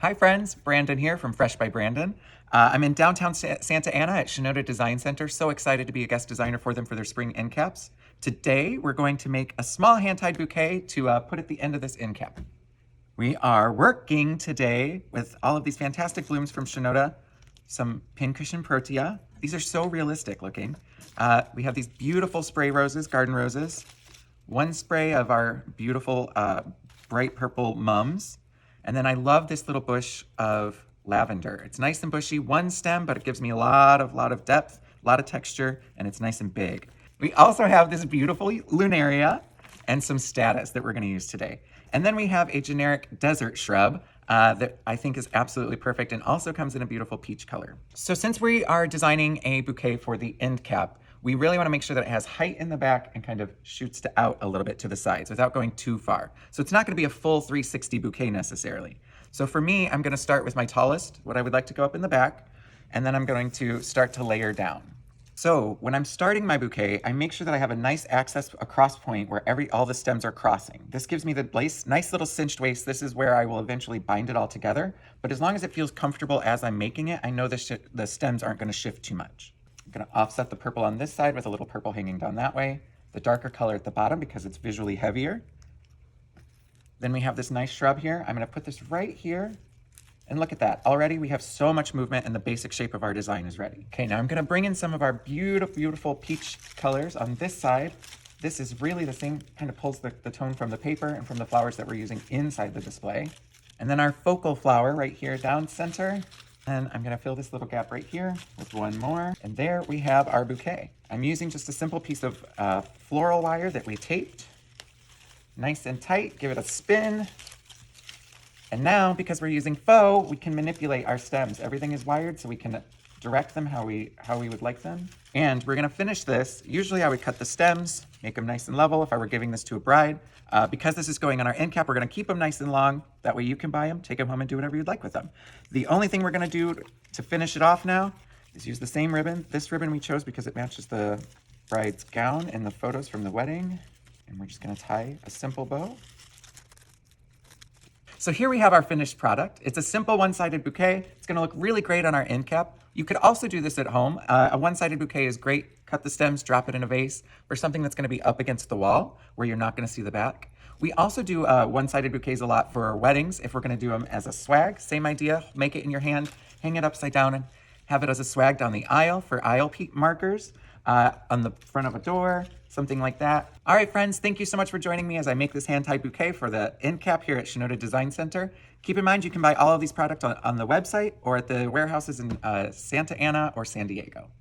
Hi friends, Brandon here from Fresh by Brandon. I'm in downtown Santa Ana at Shinoda Design Center. So excited to be a guest designer for them for their spring end caps. Today, we're going to make a small hand-tied bouquet to put at the end of this end cap. We are working today with all of these fantastic blooms from Shinoda, some pincushion protea. These are so realistic looking. We have these beautiful spray roses, garden roses, one spray of our beautiful bright purple mums, and then I love this little bush of lavender. It's nice and bushy, one stem, but it gives me a lot of depth, a lot of texture, and it's nice and big. We also have this beautiful lunaria and some status that we're going to use today. And then we have a generic desert shrub that I think is absolutely perfect and also comes in a beautiful peach color. So since we are designing a bouquet for the end cap, we really want to make sure that it has height in the back and kind of shoots out a little bit to the sides without going too far. So it's not going to be a full 360 bouquet necessarily. So for me, I'm going to start with my tallest, what I would like to go up in the back, and then I'm going to start to layer down. So when I'm starting my bouquet, I make sure that I have a nice access across point where all the stems are crossing. This gives me the nice little cinched waist. This is where I will eventually bind it all together. But as long as it feels comfortable as I'm making it, I know the stems aren't going to shift too much. I'm going to offset the purple on this side with a little purple hanging down that way. The darker color at the bottom because it's visually heavier. Then we have this nice shrub here. I'm going to put this right here. And look at that. Already we have so much movement and the basic shape of our design is ready. Okay, now I'm going to bring in some of our beautiful peach colors on this side. This is really the same, kind of pulls the tone from the paper and from the flowers that we're using inside the display. And then our focal flower right here down center. And I'm going to fill this little gap right here with one more. And there we have our bouquet. I'm using just a simple piece of floral wire that we taped. Nice and tight. Give it a spin. And now, because we're using faux, we can manipulate our stems. Everything is wired, so we can direct them how we would like them. And we're gonna finish this. Usually I would cut the stems, make them nice and level if I were giving this to a bride. Because this is going on our end cap, we're gonna keep them nice and long. That way you can buy them, take them home and do whatever you'd like with them. The only thing we're gonna do to finish it off now is use the same ribbon. This ribbon we chose because it matches the bride's gown in the photos from the wedding. And we're just gonna tie a simple bow. So here we have our finished product. It's a simple one-sided bouquet. It's gonna look really great on our end cap. You could also do this at home. A one-sided bouquet is great. Cut the stems, drop it in a vase, or something that's gonna be up against the wall where you're not gonna see the back. We also do one-sided bouquets a lot for weddings if we're gonna do them as a swag. Same idea, make it in your hand, hang it upside down, and have it as a swag down the aisle for aisle markers, on the front of a door, something like that. All right, friends, thank you so much for joining me as I make this hand-tied bouquet for the end cap here at Shinoda Design Center. Keep in mind, you can buy all of these products on the website or at the warehouses in Santa Ana or San Diego.